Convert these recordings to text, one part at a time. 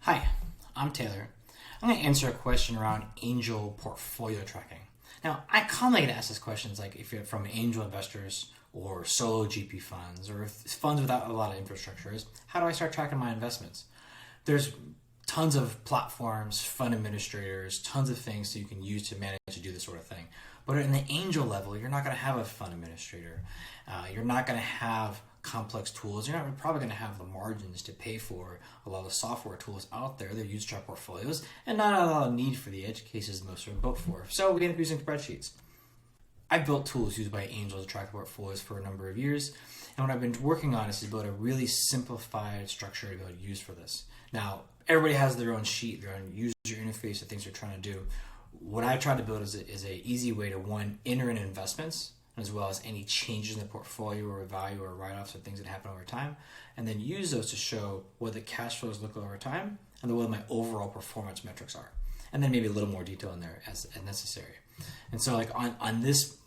Hi, I'm Taylor. I'm going to answer a question around angel portfolio tracking. Now, I commonly get asked this questions like if you're from angel investors or solo GP funds or funds without a lot of infrastructure is how do I start tracking my investments? There's tons of platforms, fund administrators, tons of things that you can use to manage to do this sort of thing. But in the angel level, you're not going to have a fund administrator. You're not going to have complex tools. You're not probably going to have the margins to pay for a lot of software tools out there that use to track portfolios, and not a lot of need for the edge cases most are built for. So we end up using spreadsheets. I've built tools used by angels to track portfolios for a number of years, and what I've been working on is to build a really simplified structure to be able to use for this. Now, everybody has their own sheet, their own user interface, the things they're trying to do. What I try to build is a easy way to, one, enter in investments, as well as any changes in the portfolio or value or write-offs or things that happen over time, and then use those to show what the cash flows look like over time and what my overall performance metrics are. And then maybe a little more detail in there as necessary. And so like on this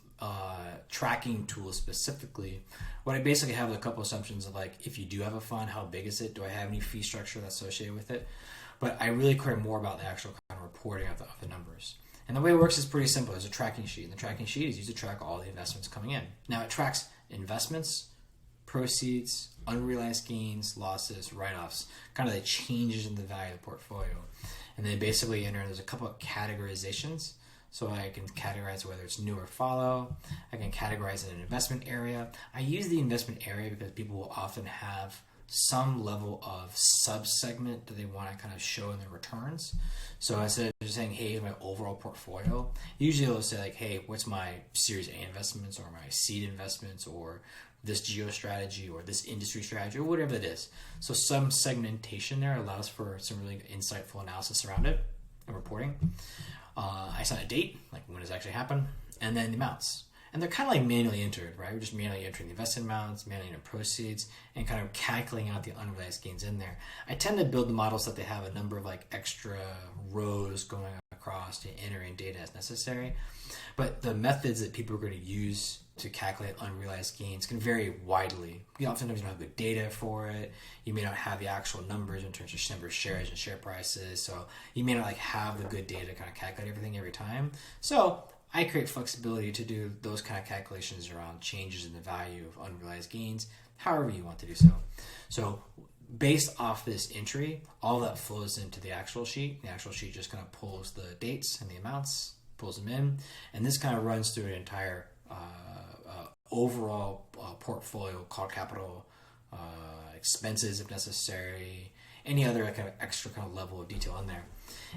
tracking tool specifically, what I basically have is a couple assumptions of like, if you do have a fund, how big is it? Do I have any fee structure that's associated with it? But I really care more about the actual kind of reporting of the numbers. And the way it works is pretty simple. There's a tracking sheet, and the tracking sheet is used to track all the investments coming in. Now it tracks investments, proceeds, unrealized gains, losses, write-offs, kind of the changes in the value of the portfolio. And then basically there's a couple of categorizations. So I can categorize whether it's new or follow. I can categorize it in an investment area. I use the investment area because people will often have some level of sub-segment that they want to kind of show in their returns. So instead of just saying, hey, my overall portfolio, usually they'll say like, hey, what's my Series A investments or my seed investments or this geo strategy or this industry strategy or whatever it is. So some segmentation there allows for some really insightful analysis around it and reporting. I assign a date, like when does it actually happen, and then the amounts. And they're kind of like manually entered, right? We're just manually entering the invested amounts, manually entering proceeds, and kind of calculating out the unrealized gains in there. I tend to build the models that they have a number of like extra rows going across to entering data as necessary. But the methods that people are going to use to calculate unrealized gains can vary widely. Sometimes you don't have good data for it. You may not have the actual numbers in terms of number of shares and share prices. So you may not like have the good data to kind of calculate everything every time. So I create flexibility to do those kind of calculations around changes in the value of unrealized gains, however you want to do so. So based off this entry, all that flows into the actual sheet. The actual sheet just kind of pulls the dates and the amounts, pulls them in, and this kind of runs through an entire overall portfolio called capital, expenses if necessary, any other kind of extra kind of level of detail in there.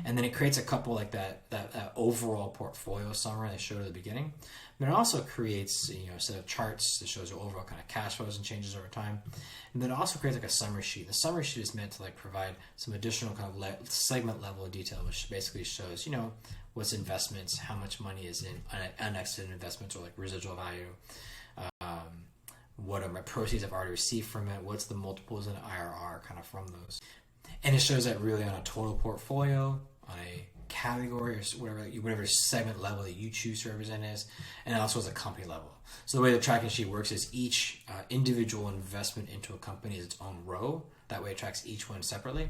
And then it creates a couple like that overall portfolio summary I showed at the beginning. But it also creates a set of charts that shows the overall kind of cash flows and changes over time. And then it also creates like a summary sheet. The summary sheet is meant to like provide some additional kind of segment level of detail, which basically shows what's investments, how much money is in unexited investments or like residual value. What are my proceeds I've already received from it? What's the multiples in IRR kind of from those? And it shows that really on a total portfolio, on a category or whatever segment level that you choose to represent is, and also as a company level. So the way the tracking sheet works is each individual investment into a company is its own row. That way it tracks each one separately.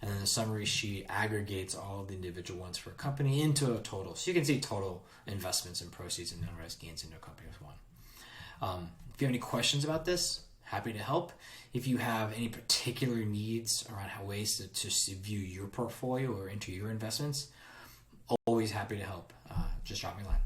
And then the summary sheet aggregates all of the individual ones for a company into a total. So you can see total investments and proceeds and unrealized gains into a company as one. If you have any questions about this, happy to help. If you have any particular needs around ways to view your portfolio or into your investments, always happy to help. Just drop me a line.